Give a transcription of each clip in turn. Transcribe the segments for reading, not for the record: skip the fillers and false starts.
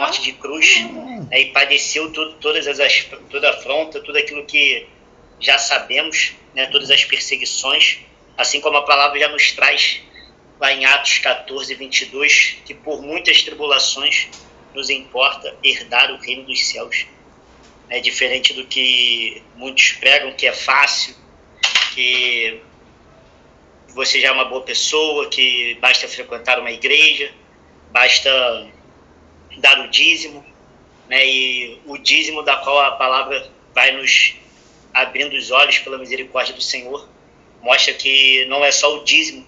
morte de cruz, né, e padeceu toda a afronta, tudo aquilo que já sabemos, né, todas as perseguições, assim como a palavra já nos traz lá em Atos 14, 22, que por muitas tribulações nos importa herdar o reino dos céus. É diferente do que muitos pregam, que é fácil, que você já é uma boa pessoa, que basta frequentar uma igreja, basta dar o dízimo, né? E o dízimo da qual a palavra vai nos abrindo os olhos pela misericórdia do Senhor, mostra que não é só o dízimo,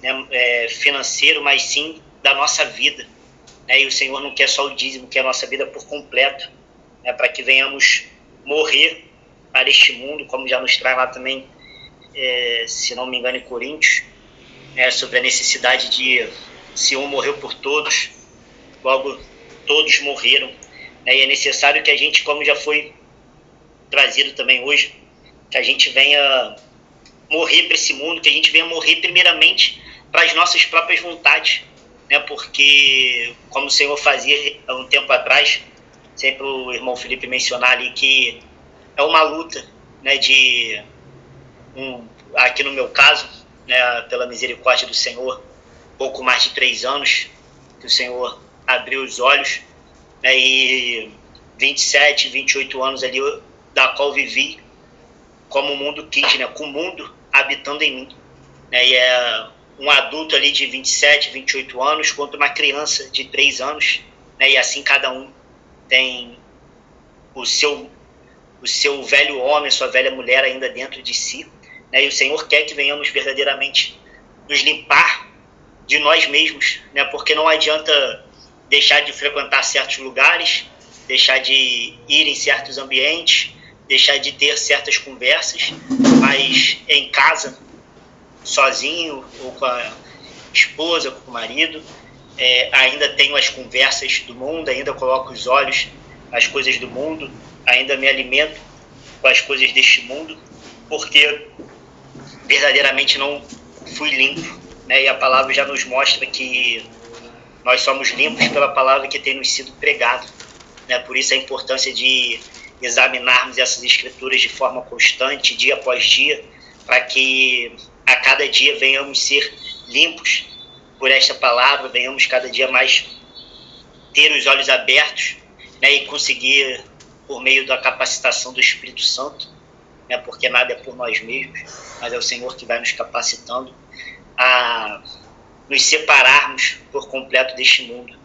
né, financeiro, mas sim da nossa vida, né? E o Senhor não quer só o dízimo, quer a nossa vida por completo, né, para que venhamos morrer para este mundo, como já nos traz lá também, se não me engano, em Coríntios, né, sobre a necessidade de, se um morreu por todos, logo todos morreram, né? E é necessário que a gente, como já foi trazido também hoje, que a gente venha morrer para esse mundo, que a gente venha morrer primeiramente para as nossas próprias vontades, né? Porque, como o Senhor fazia há um tempo atrás, sempre o irmão Felipe mencionar ali que é uma luta, né, aqui no meu caso, né, pela misericórdia do Senhor, pouco mais de 3 anos que o Senhor abriu os olhos, né, e 27, 28 anos ali, da qual vivi como o mundo quis, né, com o mundo habitando em mim, né, e é um adulto ali de 27, 28 anos contra uma criança de 3 anos, né, e assim cada um tem o seu velho homem, a sua velha mulher ainda dentro de si, né, e o Senhor quer que venhamos verdadeiramente nos limpar de nós mesmos, né, porque não adianta deixar de frequentar certos lugares, deixar de ir em certos ambientes, deixar de ter certas conversas, mas em casa, sozinho ou com a esposa, com o marido, ainda tenho as conversas do mundo, ainda coloco os olhos nas coisas do mundo, ainda me alimento com as coisas deste mundo, porque verdadeiramente não fui limpo, né? E a palavra já nos mostra que nós somos limpos pela palavra que tem nos sido pregada, né? Por isso a importância de examinarmos essas escrituras de forma constante, dia após dia, para que a cada dia venhamos ser limpos por esta palavra, venhamos cada dia mais ter os olhos abertos, né, e conseguir, por meio da capacitação do Espírito Santo, né, porque nada é por nós mesmos, mas é o Senhor que vai nos capacitando a nos separarmos por completo deste mundo,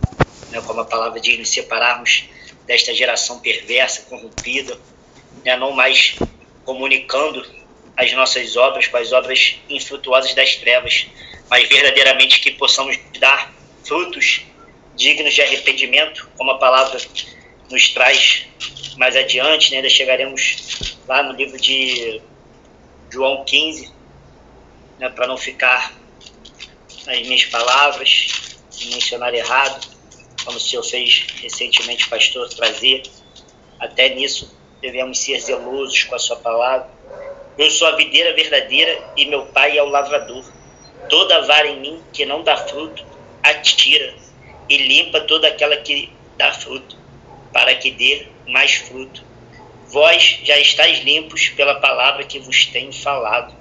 né, como a palavra diz, nos separarmos desta geração perversa, corrompida, né, não mais comunicando as nossas obras com as obras infrutuosas das trevas, mas verdadeiramente que possamos dar frutos dignos de arrependimento, como a palavra nos traz mais adiante, né? Ainda chegaremos lá no livro de João 15, né, para não ficar nas minhas palavras e mencionar errado, como o senhor fez recentemente, pastor, trazer. Até nisso devemos ser zelosos com a sua palavra. Eu sou a videira verdadeira e meu pai é o lavrador. Toda vara em mim que não dá fruto, atira, e limpa toda aquela que dá fruto, para que dê mais fruto. Vós já estáis limpos pela palavra que vos tenho falado.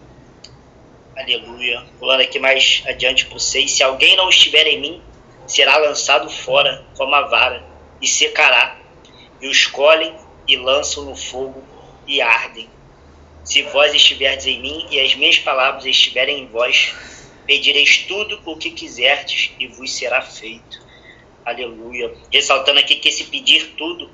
Aleluia. Pulando aqui mais adiante para o 6. Se alguém não estiver em mim, será lançado fora como a vara, e secará. E os colhem e lançam no fogo e ardem. Se vós estiverdes em mim e as minhas palavras estiverem em vós, pedireis tudo o que quiserdes e vos será feito. Aleluia. Ressaltando aqui que esse pedir tudo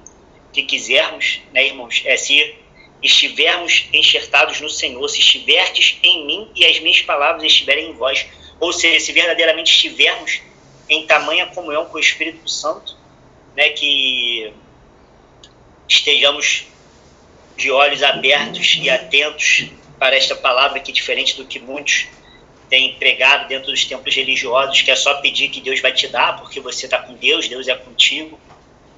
que quisermos, né, irmãos, é se estivermos enxertados no Senhor, se estiverdes em mim e as minhas palavras estiverem em vós, ou seja, se verdadeiramente estivermos em tamanha comunhão com o Espírito Santo, né, que estejamos de olhos abertos e atentos para esta palavra que, diferente do que muitos têm pregado dentro dos templos religiosos, que é só pedir que Deus vai te dar, porque você está com Deus, Deus é contigo,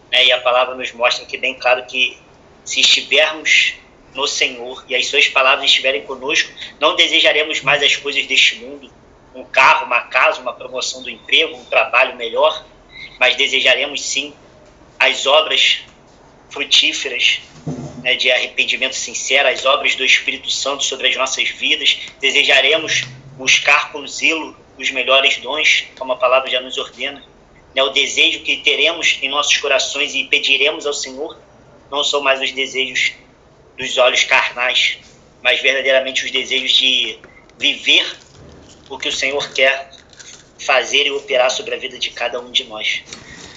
né? E a palavra nos mostra que bem claro que se estivermos no Senhor e as suas palavras estiverem conosco, não desejaremos mais as coisas deste mundo, um carro, uma casa, uma promoção do emprego, um trabalho melhor, mas desejaremos sim as obras frutíferas, né, de arrependimento sincero, as obras do Espírito Santo sobre as nossas vidas. Desejaremos buscar com zelo os melhores dons, como a palavra já nos ordena. Né, o desejo que teremos em nossos corações e pediremos ao Senhor não são mais os desejos dos olhos carnais, mas verdadeiramente os desejos de viver o que o Senhor quer fazer e operar sobre a vida de cada um de nós.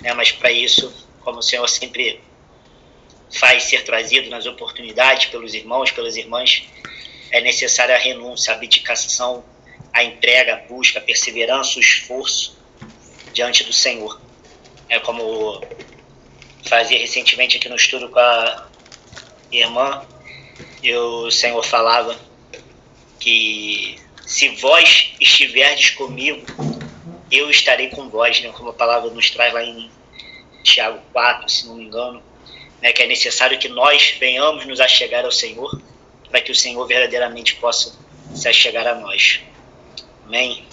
Né, mas para isso, como o Senhor sempre faz ser trazido nas oportunidades pelos irmãos, pelas irmãs, é necessária a renúncia, a abdicação, a entrega, a busca, a perseverança, o esforço diante do Senhor. É como fazia recentemente aqui no estudo com a irmã, e o Senhor falava que se vós estiverdes comigo, eu estarei com vós, né? Como a palavra nos traz lá em Tiago 4, se não me engano, né? Que é necessário que nós venhamos nos achegar ao Senhor, para que o Senhor verdadeiramente possa se achegar a nós. Amém?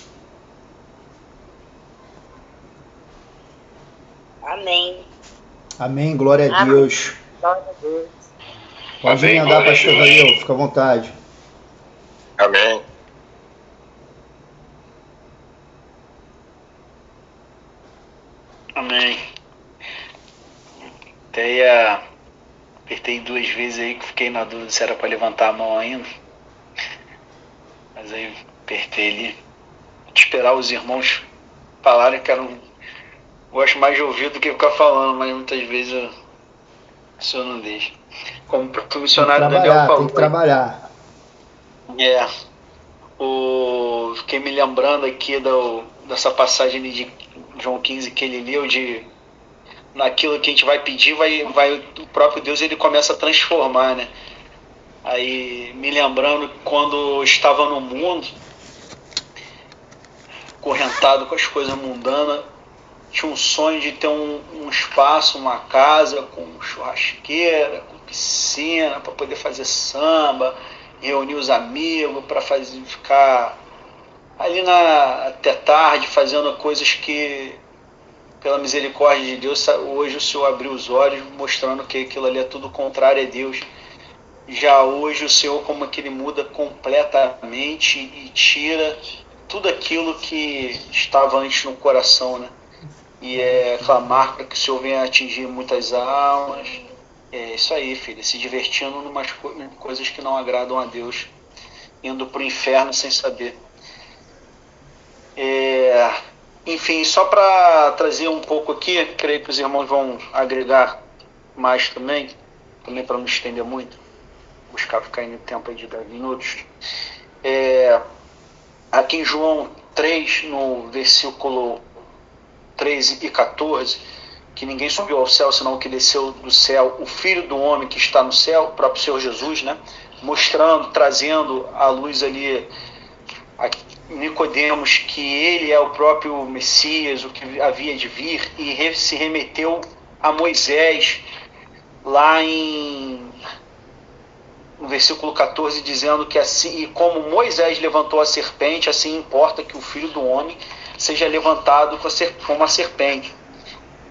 Amém. Amém, glória a Deus. Glória a Deus. Pode emendar, pastor Valeu, fica à vontade. Amém. Amém. Até apertei 2 vezes aí que fiquei na dúvida se era para levantar a mão ainda. Mas aí apertei ali. Esperar os irmãos falarem, que eu gosto mais de ouvir do que ficar falando, mas muitas vezes o senhor não deixa. Como o missionário Daniel falou. Tem que trabalhar. Fiquei me lembrando aqui dessa passagem de João 15 que ele leu, de naquilo que a gente vai pedir, o próprio Deus ele começa a transformar, né? Aí me lembrando quando eu estava no mundo, correntado com as coisas mundanas, tinha um sonho de ter um espaço, uma casa com churrasqueira, com piscina, para poder fazer samba, reunir os amigos, para ficar ali até tarde, fazendo coisas que, pela misericórdia de Deus, hoje o Senhor abriu os olhos, mostrando que aquilo ali é tudo contrário a Deus. Já hoje o Senhor, como que ele muda completamente e tira tudo aquilo que estava antes no coração, né? E é clamar para que o Senhor venha atingir muitas almas. É isso aí, filho, se divertindo em coisas que não agradam a Deus, indo para o inferno sem saber. Enfim, só para trazer um pouco aqui, creio que os irmãos vão agregar mais também para não estender muito, buscar ficar em tempo aí de 10 minutos. Aqui em João 3, no versículo 13 e 14, que ninguém subiu ao céu, senão o que desceu do céu, o Filho do Homem que está no céu, o próprio Senhor Jesus, né? Mostrando, trazendo à luz ali a Nicodemos que ele é o próprio Messias, o que havia de vir, e se remeteu a Moisés, lá no versículo 14, dizendo que assim, e como Moisés levantou a serpente, assim importa que o Filho do Homem seja levantado como a serpente.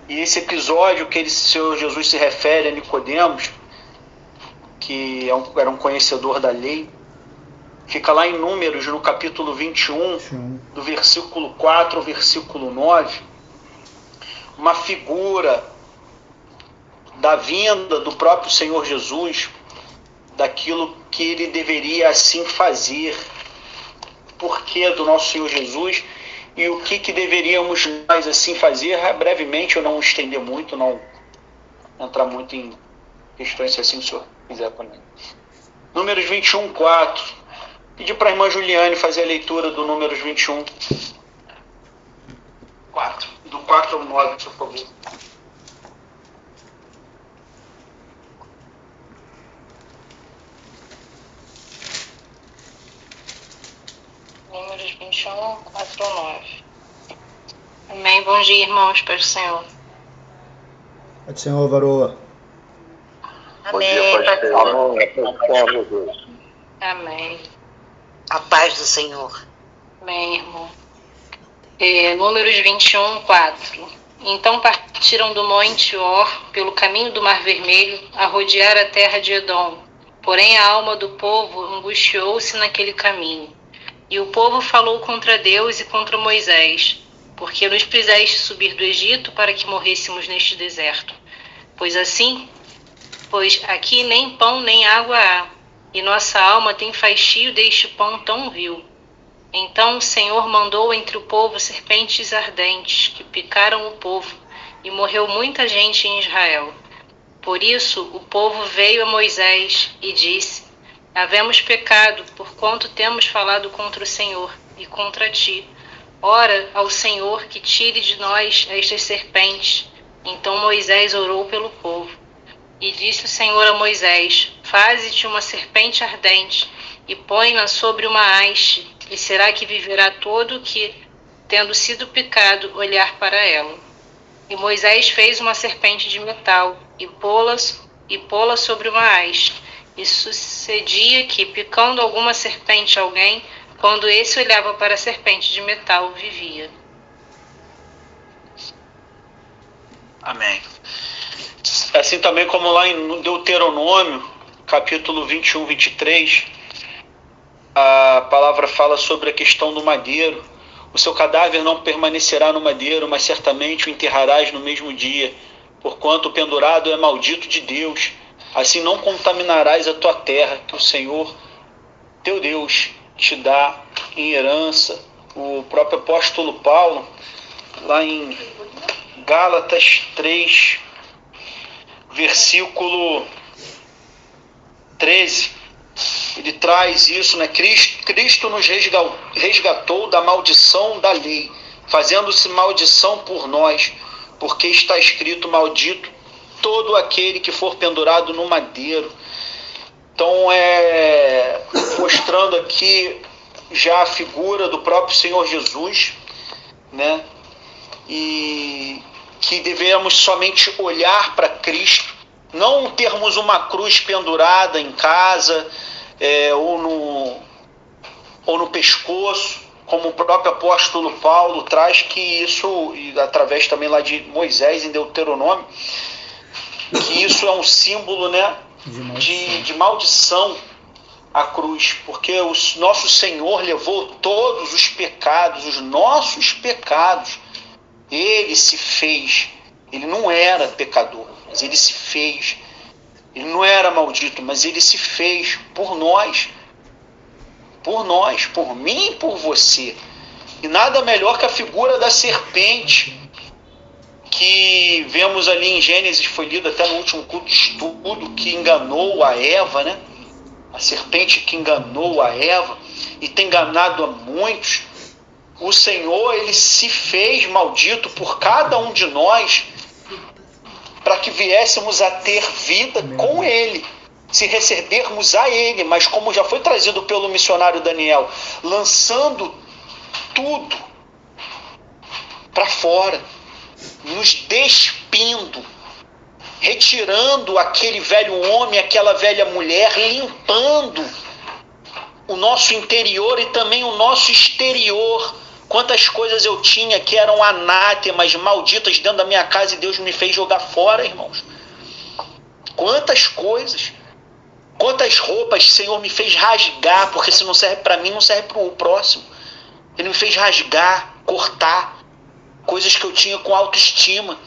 E esse episódio que o Senhor Jesus se refere a Nicodemos, que era um conhecedor da lei, fica lá em Números, no capítulo 21, do versículo 4 ao versículo 9, uma figura da vinda do próprio Senhor Jesus, daquilo que ele deveria assim fazer, porquê do nosso Senhor Jesus, e o que deveríamos nós assim fazer. Brevemente, eu não estender muito, não entrar muito em questões, se assim o senhor quiser também. Números 21, 4. Pedir para a irmã Juliane fazer a leitura do Números 21, 4. Do 4 ao 9, por favor. Números 21, 4 ao 9. Amém. Bom dia, irmãos, para o Senhor. Pode Senhor, varoa. Amém. Amém. A paz do Senhor. Amém, irmão. Números 21, 4. Então partiram do monte Or, pelo caminho do Mar Vermelho, a rodear a terra de Edom. Porém a alma do povo angustiou-se naquele caminho. E o povo falou contra Deus e contra Moisés, porque nos fizeste subir do Egito para que morrêssemos neste deserto. Pois aqui nem pão nem água há, e nossa alma tem faixio deste pão tão vil. Então o Senhor mandou entre o povo serpentes ardentes, que picaram o povo, e morreu muita gente em Israel. Por isso o povo veio a Moisés e disse: havemos pecado, porquanto temos falado contra o Senhor e contra ti. Ora ao Senhor que tire de nós estas serpentes. Então Moisés orou pelo povo. E disse o Senhor a Moisés: faze-te uma serpente ardente, e põe-na sobre uma haste, e será que viverá todo que, tendo sido picado, olhar para ela. E Moisés fez uma serpente de metal, e pô-la sobre uma haste. E sucedia que, picando alguma serpente alguém, quando esse olhava para a serpente de metal, vivia. Amém. Assim também como lá em Deuteronômio, capítulo 21, 23, a palavra fala sobre a questão do madeiro. O seu cadáver não permanecerá no madeiro, mas certamente o enterrarás no mesmo dia, porquanto o pendurado é maldito de Deus. Assim não contaminarás a tua terra, que o Senhor, teu Deus, te dá em herança. O próprio apóstolo Paulo, lá em Gálatas 3, versículo 13, ele traz isso, né? Cristo nos resgatou da maldição da lei, fazendo-se maldição por nós, porque está escrito: maldito todo aquele que for pendurado no madeiro. Então, mostrando aqui já a figura do próprio Senhor Jesus, né? E que devemos somente olhar para Cristo, não termos uma cruz pendurada em casa, ou no pescoço, como o próprio apóstolo Paulo traz, que isso, através também lá de Moisés em Deuteronômio, que isso é um símbolo, né, de maldição, a cruz, porque o nosso Senhor levou todos os pecados, os nossos pecados. Ele se fez, ele não era pecador, mas ele se fez. Ele não era maldito, mas ele se fez por nós, por mim e por você. E nada melhor que a figura da serpente, que vemos ali em Gênesis, foi lido até no último culto de estudo, que enganou a Eva, né? A serpente que enganou a Eva e tem enganado a muitos. O Senhor, ele se fez maldito por cada um de nós, para que viéssemos a ter vida com ele, se recebermos a ele, mas como já foi trazido pelo missionário Daniel, lançando tudo para fora, nos despindo, retirando aquele velho homem, aquela velha mulher, limpando o nosso interior e também o nosso exterior. Quantas coisas eu tinha que eram anátemas, malditas dentro da minha casa, e Deus me fez jogar fora, irmãos. Quantas coisas, quantas roupas o Senhor me fez rasgar, porque se não serve para mim, não serve para o próximo. Ele me fez rasgar, cortar coisas que eu tinha com autoestima.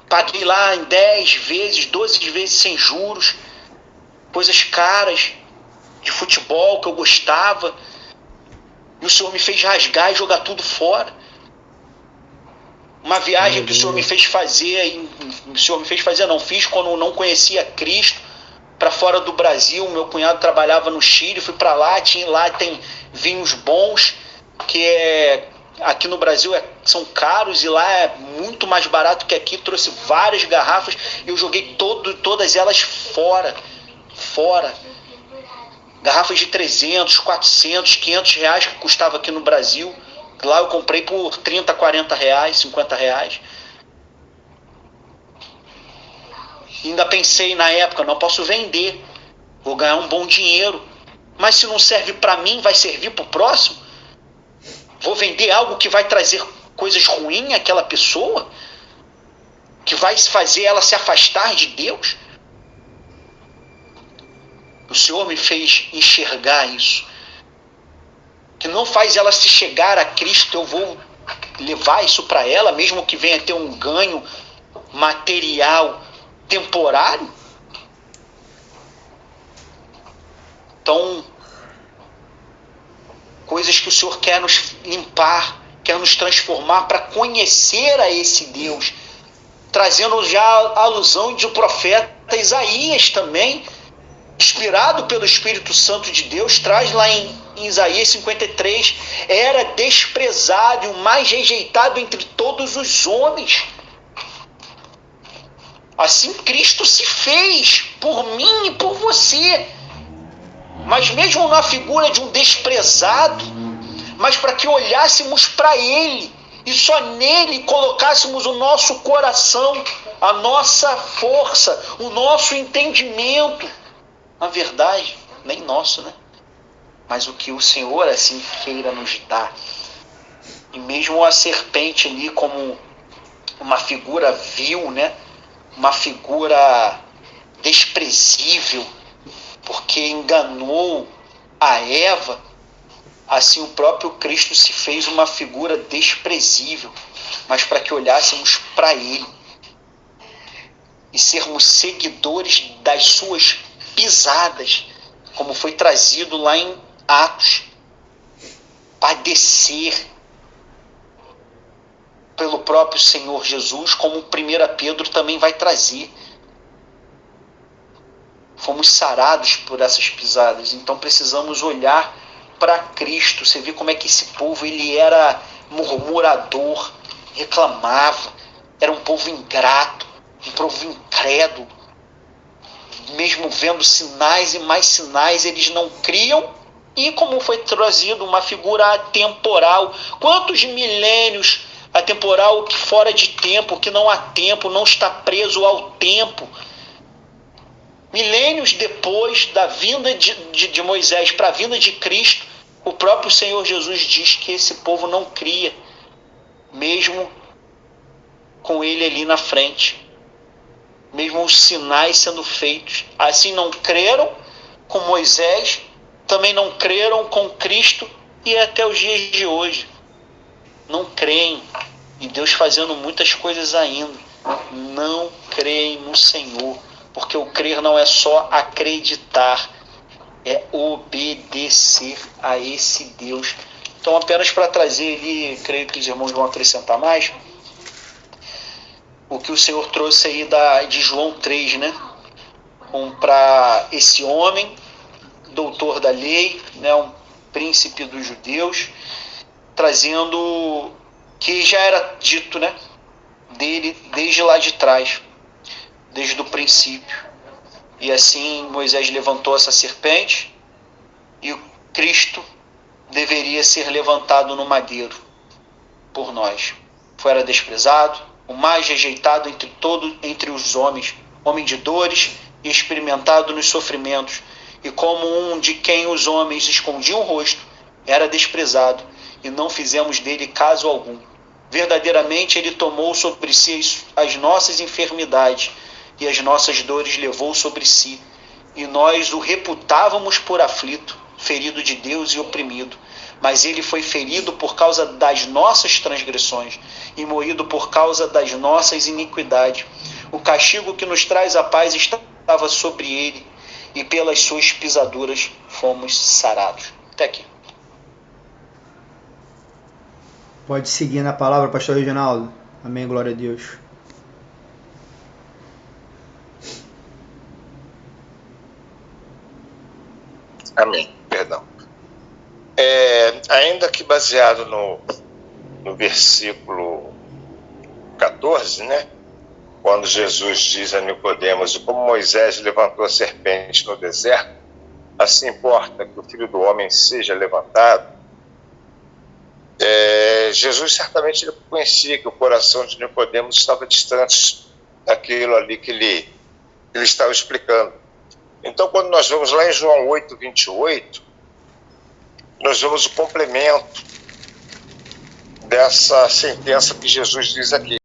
Paguei lá em 10 vezes, 12 vezes sem juros, coisas caras de futebol que eu gostava. E o Senhor me fez rasgar e jogar tudo fora. Uma viagem que o Senhor me fez fazer, fiz quando eu não conhecia Cristo, para fora do Brasil. Meu cunhado trabalhava no Chile, fui para lá, tem vinhos bons, que aqui no Brasil são caros, e lá é muito mais barato que aqui. Trouxe várias garrafas e eu joguei todas elas fora. Garrafas de 300, 400, 500 reais que custava aqui no Brasil. Lá eu comprei por 30, 40 reais, 50 reais. E ainda pensei na época, não posso vender, vou ganhar um bom dinheiro. Mas se não serve para mim, vai servir para o próximo? Vou vender algo que vai trazer coisas ruins àquela pessoa, que vai fazer ela se afastar de Deus. O Senhor me fez enxergar isso, que não faz ela se chegar a Cristo. Eu vou levar isso para ela, mesmo que venha ter um ganho material temporário. Então, coisas que o Senhor quer nos limpar, quer nos transformar para conhecer a esse Deus, trazendo já a alusão de o profeta Isaías também, inspirado pelo Espírito Santo de Deus, traz lá em Isaías 53, era desprezado e o mais rejeitado entre todos os homens. Assim Cristo se fez por mim e por você, mas mesmo na figura de um desprezado, mas para que olhássemos para Ele e só nele colocássemos o nosso coração, a nossa força, o nosso entendimento. Na verdade, nem nosso, né? Mas o que o Senhor assim queira nos dar. E mesmo a serpente ali como uma figura vil, né? Uma figura desprezível, porque enganou a Eva, assim o próprio Cristo se fez uma figura desprezível, mas para que olhássemos para Ele e sermos seguidores das suas pisadas, como foi trazido lá em Atos, padecer pelo próprio Senhor Jesus, como 1 Pedro também vai trazer. Fomos sarados por essas pisadas, então precisamos olhar para Cristo. Você vê como é que esse povo ele era murmurador, reclamava, era um povo ingrato, um povo incrédulo. Mesmo vendo sinais e mais sinais, eles não criam. E como foi trazido uma figura atemporal, quantos milênios atemporal, que fora de tempo, que não há tempo, não está preso ao tempo. Milênios depois da vinda de Moisés para a vinda de Cristo, o próprio Senhor Jesus diz que esse povo não cria, mesmo com ele ali na frente, mesmo os sinais sendo feitos. Assim não creram com Moisés, também não creram com Cristo, e até os dias de hoje não creem, e Deus fazendo muitas coisas ainda, não creem no Senhor, porque o crer não é só acreditar, é obedecer a esse Deus. Então, apenas para trazer ali, creio que os irmãos vão acrescentar mais, o que o Senhor trouxe aí de João 3, né? Para esse homem, doutor da lei, né? Um príncipe dos judeus, trazendo que já era dito, né? Dele desde lá de trás, desde o princípio. E assim Moisés levantou essa serpente e o Cristo deveria ser levantado no madeiro por nós. Fora desprezado, o mais rejeitado entre os homens, homem de dores e experimentado nos sofrimentos, e como um de quem os homens escondiam o rosto, era desprezado, e não fizemos dele caso algum. Verdadeiramente ele tomou sobre si as nossas enfermidades, e as nossas dores levou sobre si, e nós o reputávamos por aflito, ferido de Deus e oprimido. Mas ele foi ferido por causa das nossas transgressões e moído por causa das nossas iniquidades. O castigo que nos traz a paz estava sobre ele, e pelas suas pisaduras fomos sarados. Até aqui. Pode seguir na palavra, pastor Reginaldo. Amém, glória a Deus. Amém, perdão. Ainda que baseado no versículo 14, né? Quando Jesus diz a Nicodemos: como Moisés levantou a serpente no deserto, assim importa que o Filho do Homem seja levantado. Jesus certamente ele conhecia que o coração de Nicodemos estava distante daquilo ali que ele estava explicando. Então, quando nós vamos lá em João 8, 28, nós vemos o complemento dessa sentença que Jesus diz aqui.